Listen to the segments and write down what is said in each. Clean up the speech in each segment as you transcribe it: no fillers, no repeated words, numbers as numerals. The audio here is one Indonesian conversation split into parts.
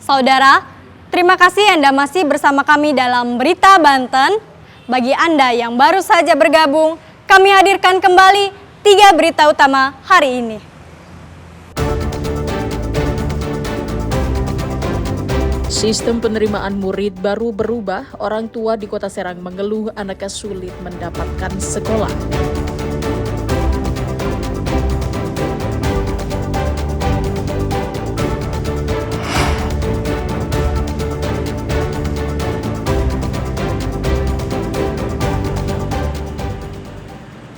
Saudara, terima kasih Anda masih bersama kami dalam Berita Banten. Bagi Anda yang baru saja bergabung, kami hadirkan kembali 3 berita utama hari ini. Sistem penerimaan murid baru berubah, orang tua di Kota Serang mengeluh anaknya sulit mendapatkan sekolah.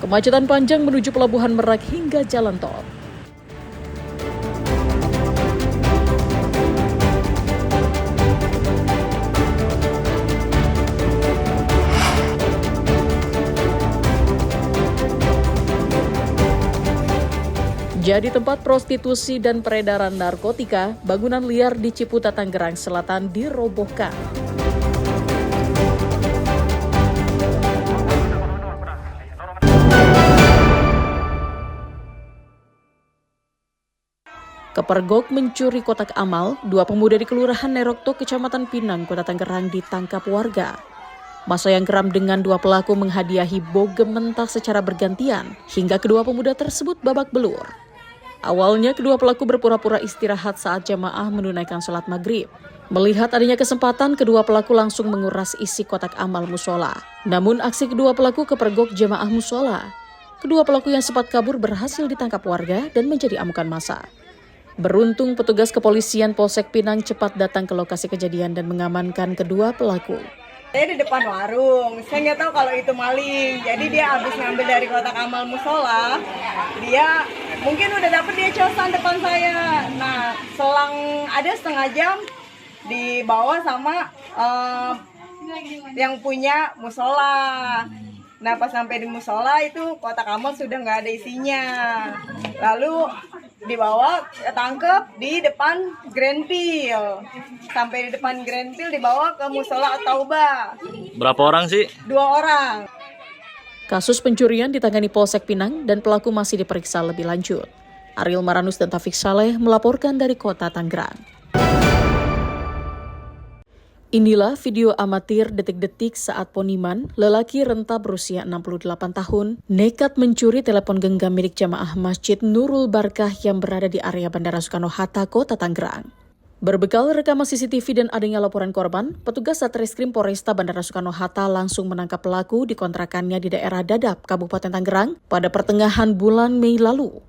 Kemacetan panjang menuju Pelabuhan Merak hingga jalan tol. Jadi tempat prostitusi dan peredaran narkotika, bangunan liar di Ciputat, Tangerang Selatan dirobohkan. Kepergok mencuri kotak amal, 2 pemuda di Kelurahan Nerokto, Kecamatan Pinang, Kota Tangerang ditangkap warga. Masa yang geram dengan 2 pelaku menghadiahi bogem mentah secara bergantian, hingga kedua pemuda tersebut babak belur. Awalnya kedua pelaku berpura-pura istirahat saat jamaah menunaikan sholat maghrib. Melihat adanya kesempatan, kedua pelaku langsung menguras isi kotak amal musola. Namun aksi kedua pelaku kepergok jamaah musola. Kedua pelaku yang sempat kabur berhasil ditangkap warga dan menjadi amukan massa. Beruntung petugas kepolisian Polsek Pinang cepat datang ke lokasi kejadian dan mengamankan kedua pelaku. Saya di depan warung, saya nggak tahu kalau itu maling. Jadi dia habis ngambil dari kotak amal musola, dia mungkin udah dapet dia cosan depan saya. Nah, selang ada setengah jam dibawa sama yang punya musola. Nah, pas sampai di musola itu kotak amal sudah nggak ada isinya. Lalu dibawa, tangkep di depan Grandpil. Sampai di depan Grandpil dibawa ke musola At-Taubah. Berapa orang sih? 2 orang. Kasus pencurian ditangani Polsek Pinang dan pelaku masih diperiksa lebih lanjut. Ariel Maranus dan Taufik Saleh melaporkan dari Kota Tangerang. Inilah video amatir detik-detik saat Poniman, lelaki renta berusia 68 tahun, nekat mencuri telepon genggam milik jamaah Masjid Nurul Barkah yang berada di area Bandara Soekarno-Hatta, Kota Tangerang. Berbekal rekaman CCTV dan adanya laporan korban, petugas Satreskrim Polresta Bandara Soekarno-Hatta langsung menangkap pelaku di kontrakannya di daerah Dadap, Kabupaten Tangerang pada pertengahan bulan Mei lalu.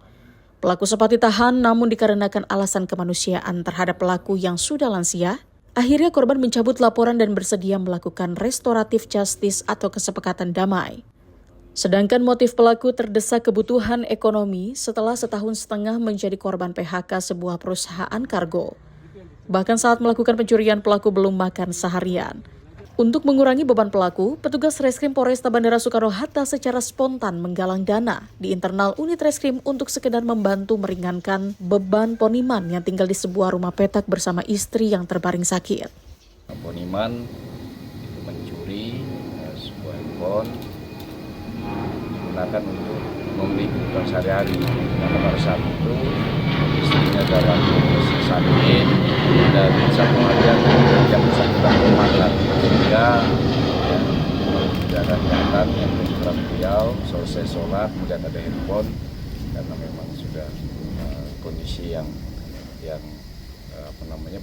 Pelaku sempat ditahan namun dikarenakan alasan kemanusiaan terhadap pelaku yang sudah lansia, akhirnya korban mencabut laporan dan bersedia melakukan restoratif justice atau kesepakatan damai. Sedangkan motif pelaku terdesak kebutuhan ekonomi setelah setahun setengah menjadi korban PHK sebuah perusahaan kargo. Bahkan saat melakukan pencurian pelaku belum makan seharian. Untuk mengurangi beban pelaku, petugas Reskrim Polresta Bandara Soekarno-Hatta secara spontan menggalang dana di internal unit Reskrim untuk sekedar membantu meringankan beban Poniman yang tinggal di sebuah rumah petak bersama istri yang terbaring sakit. Poniman itu mencuri sebuah handphone digunakan untuk membeli kebutuhan sehari-hari. Karena pada saat itu istrinya dalam kondisi sakit dan satu harian yang bersangkutan bermakan, sehingga tidak ada niatan yang menurut beliau selesai sholat kemudian ada handphone karena memang sudah kondisi yang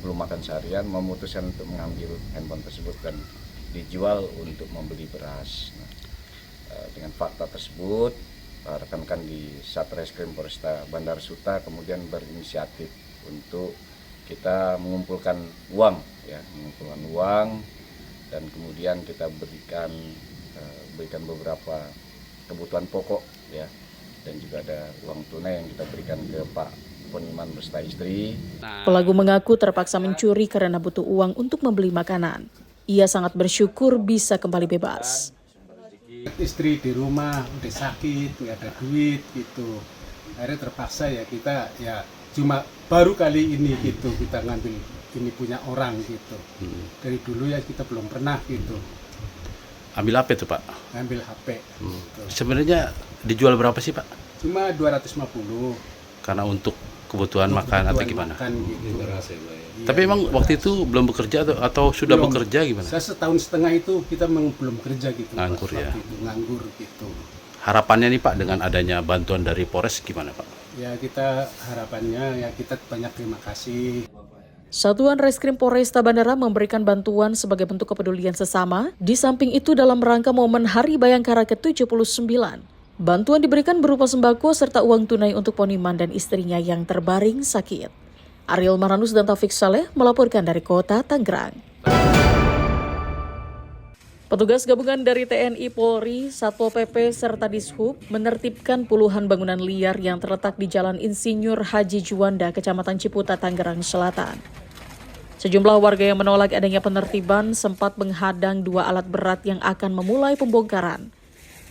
belum makan seharian, memutuskan untuk mengambil handphone tersebut dan dijual untuk membeli beras. Nah, dengan fakta tersebut, rekan-rekan di Satreskrim Polresta Bandara Suta kemudian berinisiatif untuk kita mengumpulkan uang, dan kemudian kita berikan beberapa kebutuhan pokok, dan juga ada uang tunai yang kita berikan ke Pak Poniman beserta istri. Pelaku mengaku terpaksa mencuri karena butuh uang untuk membeli makanan. Ia sangat bersyukur bisa kembali bebas. Istri di rumah udah sakit, nggak ada duit gitu. Akhirnya terpaksa kita cuma baru kali ini gitu kita ngambil ini punya orang gitu. Dari dulu kita belum pernah gitu. Ambil apa itu Pak? Ambil HP. Gitu. Sebenarnya dijual berapa sih Pak? Cuma 250. Karena untuk kebutuhan makan atau gimana? Makan, gitu. Tapi emang waktu itu belum bekerja atau sudah Belum. bekerja gimana? Saya setahun setengah itu kita memang belum kerja gitu. Pak, Nganggur ya? waktu itu, nganggur gitu. Harapannya nih Pak dengan adanya bantuan dari Polres gimana Pak? Ya kita harapannya ya kita banyak terima kasih. Satuan Reskrim Polresta Bandara memberikan bantuan sebagai bentuk kepedulian sesama. Di samping itu dalam rangka momen Hari Bayangkara ke-79, bantuan diberikan berupa sembako serta uang tunai untuk Poniman dan istrinya yang terbaring sakit. Ariel Maranus dan Taufik Saleh melaporkan dari kota Tangerang. Petugas gabungan dari TNI, Polri, Satpol PP, serta Dishub menertibkan puluhan bangunan liar yang terletak di Jalan Insinyur Haji Juanda, Kecamatan Ciputa, Tangerang Selatan. Sejumlah warga yang menolak adanya penertiban sempat menghadang 2 alat berat yang akan memulai pembongkaran.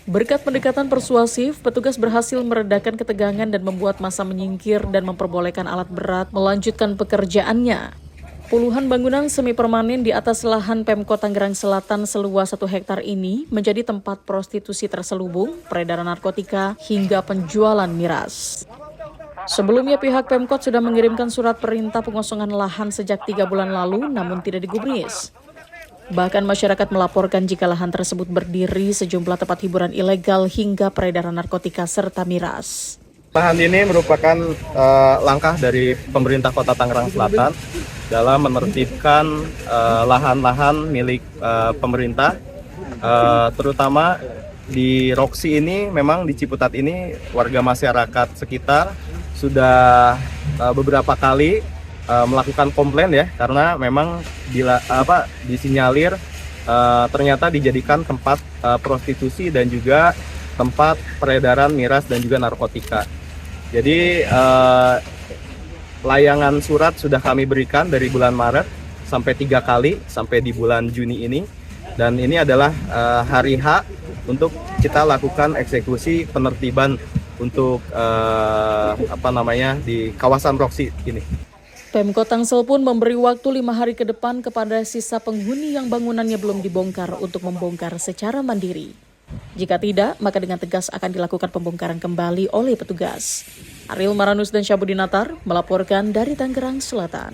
Berkat pendekatan persuasif, petugas berhasil meredakan ketegangan dan membuat massa menyingkir dan memperbolehkan alat berat melanjutkan pekerjaannya. Puluhan bangunan semi permanen di atas lahan Pemkot Tangerang Selatan seluas 1 hektar ini menjadi tempat prostitusi terselubung, peredaran narkotika, hingga penjualan miras. Sebelumnya pihak Pemkot sudah mengirimkan surat perintah pengosongan lahan sejak 3 bulan lalu namun tidak digubris. Bahkan masyarakat melaporkan jika lahan tersebut berdiri sejumlah tempat hiburan ilegal hingga peredaran narkotika serta miras. Lahan ini merupakan langkah dari pemerintah Kota Tangerang Selatan dalam menertibkan lahan-lahan milik pemerintah, terutama di Roxy ini. Memang di Ciputat ini warga masyarakat sekitar sudah beberapa kali melakukan komplain ya, karena memang disinyalir ternyata dijadikan tempat prostitusi dan juga tempat peredaran miras dan juga narkotika. Jadi layangan surat sudah kami berikan dari bulan Maret sampai 3 kali sampai di bulan Juni ini, dan ini adalah hari H untuk kita lakukan eksekusi penertiban untuk di kawasan Roxy ini. Pemkot Tangsel pun memberi waktu 5 hari ke depan kepada sisa penghuni yang bangunannya belum dibongkar untuk membongkar secara mandiri. Jika tidak, maka dengan tegas akan dilakukan pembongkaran kembali oleh petugas. Ariel Maranus dan Syabudinatar melaporkan dari Tangerang Selatan.